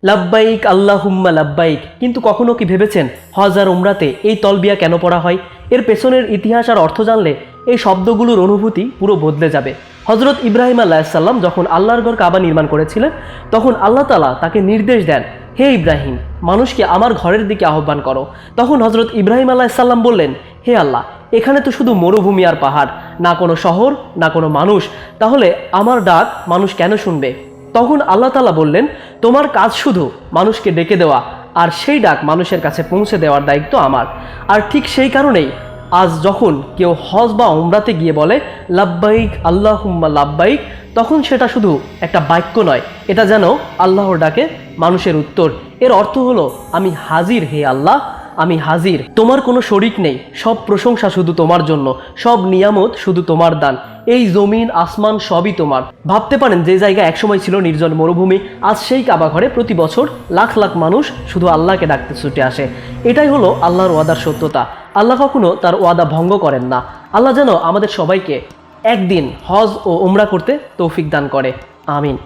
লাব্বাইক আল্লাহুম্মা লাব্বাইক। কিন্তু কখনো কি ভেবেছেন হজ আর উমরাতে এই তলবিয়া কেন পড়া হয়? এর পেছনের ইতিহাস আর অর্থ জানলে এই শব্দগুলোর অনুভূতি পুরো বদলে যাবে। হজরত ইব্রাহিম আলাইহিসসালাম যখন আল্লাহর ঘর কাবা নির্মাণ করেছিলেন, তখন আল্লাহ তাআলা তাকে নির্দেশ দেন, হে ইব্রাহিম, মানুষকে আমার ঘরের দিকে আহ্বান করো। তখন হজরত ইব্রাহিম আলাইহিসসালাম বললেন, হে আল্লাহ, এখানে তো শুধু মরুভূমি আর পাহাড়, না কোনো শহর, না কোনো মানুষ, তাহলে আমার ডাক মানুষ কেন শুনবে? তখন আল্লাহ তাআলা বললেন, তোমার কাজ শুধু মানুষকে ডেকে দেওয়া, আর সেই ডাক মানুষের কাছে পৌঁছে দেওয়ার দায়িত্ব আমার। আর ঠিক সেই কারণেই আজ যখন কেউ হজ বা উমরাতে গিয়ে বলে লাব্বাইক আল্লাহুম্মা লাব্বাইক, তখন সেটা শুধু একটা বাক্য নয়, এটা যেন আল্লাহর ডাকে মানুষের উত্তর। এর অর্থ হলো, আমি হাজির হে আল্লাহ, আমি হাজির, তোমার কোনো শরিক নেই, সব প্রশংসা শুধু তোমার জন্য, সব নিয়ামত শুধু তোমার দান, এই জমিন আসমান সবই তোমার। ভাবতে পারেন যে জায়গা একসময় ছিল নির্জন মরুভূমি, আজ সেই কাবা ঘরে প্রতি বছর লাখ লাখ মানুষ শুধু আল্লাহকে ডাকতে ছুটে আসে। এটাই হলো আল্লাহর ওয়াদার সত্যতা। আল্লাহ কখনো তার ওয়াদা ভঙ্গ করেন না। আল্লাহ যেন আমাদের সবাইকে একদিন হজ ও উমরা করতে তৌফিক দান করে। আমিন।